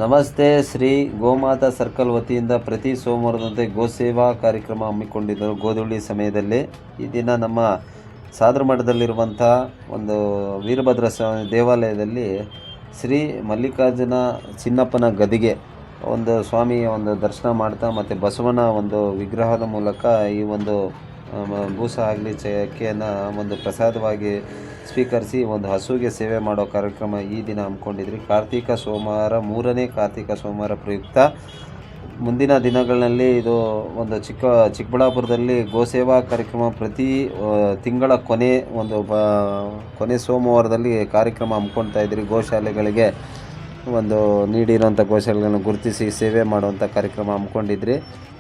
ನಮಸ್ತೆ. ಶ್ರೀ ಗೋಮಾತಾ ಸರ್ಕಲ್ ವತಿಯಿಂದ ಪ್ರತಿ ಸೋಮವಾರದಂತೆ ಗೋಸೇವಾ ಕಾರ್ಯಕ್ರಮ ಹಮ್ಮಿಕೊಂಡಿದ್ದರು. ಗೋಧೂಳಿ ಸಮಯದಲ್ಲಿ ಈ ದಿನ ನಮ್ಮ ಸಾದ್ರ ಮಠದಲ್ಲಿರುವಂಥ ಒಂದು ವೀರಭದ್ರ ಸ್ವಾಮಿ ದೇವಾಲಯದಲ್ಲಿ ಶ್ರೀ ಮಲ್ಲಿಕಾರ್ಜುನ ಚಿನ್ನಪ್ಪನ ಗದಿಗೆ ಒಂದು ಸ್ವಾಮಿಯ ಒಂದು ದರ್ಶನ ಮಾಡ್ತಾ ಮತ್ತು ಬಸವನ ಒಂದು ವಿಗ್ರಹದ ಮೂಲಕ ಈ ಒಂದು ಬೂಸ ಆಗಲಿ ಅಕ್ಕಿಯನ್ನು ಒಂದು ಪ್ರಸಾದವಾಗಿ ಸ್ವೀಕರಿಸಿ ಒಂದು ಹಸುವಿಗೆ ಸೇವೆ ಮಾಡೋ ಕಾರ್ಯಕ್ರಮ ಈ ದಿನ ಹಮ್ಮಿಕೊಂಡಿದ್ರಿ. ಕಾರ್ತಿಕ ಸೋಮವಾರ, 3ನೇ ಕಾರ್ತಿಕ ಸೋಮವಾರ ಪ್ರಯುಕ್ತ ಮುಂದಿನ ದಿನಗಳಲ್ಲಿ ಇದು ಒಂದು ಚಿಕ್ಕಬಳ್ಳಾಪುರದಲ್ಲಿ ಗೋಸೇವಾ ಕಾರ್ಯಕ್ರಮ ಪ್ರತಿ ತಿಂಗಳ ಕೊನೆ ಸೋಮವಾರದಲ್ಲಿ ಕಾರ್ಯಕ್ರಮ ಹಮ್ಮಿಕೊಳ್ತಾ ಇದ್ರಿ. ಗೋಶಾಲೆಗಳಿಗೆ ಒಂದು ನೀಡಿರೋಂಥ ಗೋಶಾಲೆಗಳನ್ನು ಗುರುತಿಸಿ ಸೇವೆ ಮಾಡುವಂಥ ಕಾರ್ಯಕ್ರಮ ಹಮ್ಮಿಕೊಂಡಿದ್ರಿ.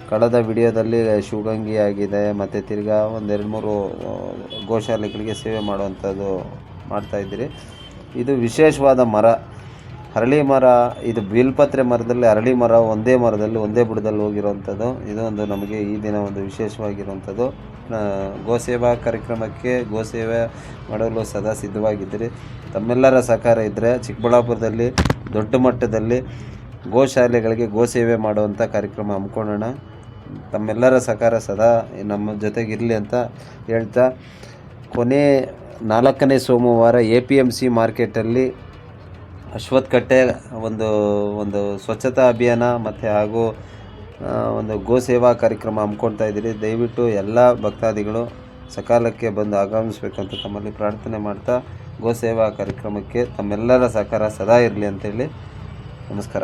ಕಳೆದ ವಿಡಿಯೋದಲ್ಲಿ ಶಿವಗಂಗೆ ಆಗಿದೆ ಮತ್ತು ತಿರ್ಗಾ 2-3 ಗೋಶಾಲೆಗಳಿಗೆ ಸೇವೆ ಮಾಡುವಂಥದ್ದು ಮಾಡ್ತಾಯಿದ್ದೀರಿ. ಇದು ವಿಶೇಷವಾದ ಮರ, ಅರಳಿ ಮರ. ಇದು ಬಿಲ್ಪತ್ರೆ ಮರದಲ್ಲಿ ಅರಳಿ ಮರ ಒಂದೇ ಬುಡದಲ್ಲಿ ಹೋಗಿರೋವಂಥದ್ದು. ಇದೊಂದು ನಮಗೆ ಈ ದಿನ ಒಂದು ವಿಶೇಷವಾಗಿರುವಂಥದ್ದು. ಗೋಸೇವಾ ಕಾರ್ಯಕ್ರಮಕ್ಕೆ ಗೋಸೇವೆ ಮಾಡಲು ಸದಾ ಸಿದ್ಧವಾಗಿದ್ದಿರಿ. ತಮ್ಮೆಲ್ಲರ ಸಹಕಾರ ಇದ್ದರೆ ಚಿಕ್ಕಬಳ್ಳಾಪುರದಲ್ಲಿ ದೊಡ್ಡ ಮಟ್ಟದಲ್ಲಿ ಗೋಶಾಲೆಗಳಿಗೆ ಗೋಸೇವೆ ಮಾಡುವಂಥ ಕಾರ್ಯಕ್ರಮ ಹಮ್ಮಿಕೊಳ್ಳೋಣ. ತಮ್ಮೆಲ್ಲರ ಸಹಕಾರ ಸದಾ ನಮ್ಮ ಜೊತೆಗಿರಲಿ ಅಂತ ಹೇಳ್ತಾ, ಕೊನೆ 4ನೇ ಸೋಮವಾರ APMC ಮಾರ್ಕೆಟಲ್ಲಿ ಅಶ್ವತ್ಥಕಟ್ಟೆ ಒಂದು ಸ್ವಚ್ಛತಾ ಅಭಿಯಾನ ಮತ್ತು ಹಾಗೂ ಒಂದು ಗೋಸೇವಾ ಕಾರ್ಯಕ್ರಮ ಹಮ್ಮಿಕೊಳ್ತಾ ಇದ್ದೀರಿ. ದಯವಿಟ್ಟು ಎಲ್ಲ ಭಕ್ತಾದಿಗಳು ಸಕಾಲಕ್ಕೆ ಬಂದು ಆಗಮಿಸಬೇಕಂತ ತಮ್ಮಲ್ಲಿ ಪ್ರಾರ್ಥನೆ ಮಾಡ್ತಾ, ಗೋಸೇವಾ ಕಾರ್ಯಕ್ರಮಕ್ಕೆ ತಮ್ಮೆಲ್ಲರ ಸಹಕಾರ ಸದಾ ಇರಲಿ ಅಂತೇಳಿ ನಮಸ್ಕಾರ.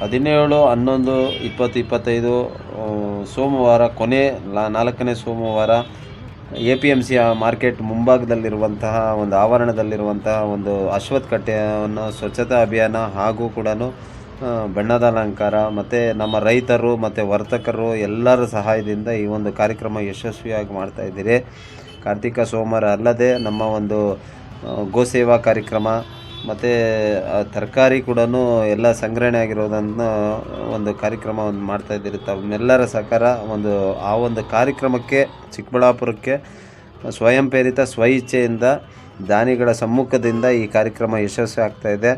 17, 11, 20, 25 ಸೋಮವಾರ ಕೊನೆ 4ನೇ ಸೋಮವಾರ APMC ಮಾರ್ಕೆಟ್ ಮುಂಭಾಗದಲ್ಲಿರುವಂತಹ ಒಂದು ಆವರಣದಲ್ಲಿರುವಂತಹ ಒಂದು ಅಶ್ವತ್ಥಕಟ್ಟೆಯನ್ನು ಸ್ವಚ್ಛತಾ ಅಭಿಯಾನ ಹಾಗೂ ಕೂಡ ಬಣ್ಣದ ಅಲಂಕಾರ ಮತ್ತು ನಮ್ಮ ರೈತರು ಮತ್ತು ವರ್ತಕರು ಎಲ್ಲರ ಸಹಾಯದಿಂದ ಈ ಒಂದು ಕಾರ್ಯಕ್ರಮ ಯಶಸ್ವಿಯಾಗಿ ಮಾಡ್ತಾಯಿದ್ದೀರಿ. ಕಾರ್ತಿಕ ಸೋಮವಾರ ಅಲ್ಲದೆ ನಮ್ಮ ಒಂದು ಗೋಸೇವಾ ಕಾರ್ಯಕ್ರಮ ಮತ್ತು ತರಕಾರಿ ಕೂಡ ಎಲ್ಲ ಸಂಗ್ರಹಣೆ ಆಗಿರೋದನ್ನು ಒಂದು ಕಾರ್ಯಕ್ರಮ ಮಾಡ್ತಾಯಿದ್ದೀರಿ. ತಮ್ಮೆಲ್ಲರ ಸಹಕಾರ ಆ ಒಂದು ಕಾರ್ಯಕ್ರಮಕ್ಕೆ ಚಿಕ್ಕಬಳ್ಳಾಪುರಕ್ಕೆ ಸ್ವಯಂ ಪ್ರೇರಿತ ಸ್ವಇಚ್ಛೆಯಿಂದ ದಾನಿಗಳ ಸಮ್ಮುಖದಿಂದ ಈ ಕಾರ್ಯಕ್ರಮ ಯಶಸ್ವಿ ಆಗ್ತಾಯಿದೆ.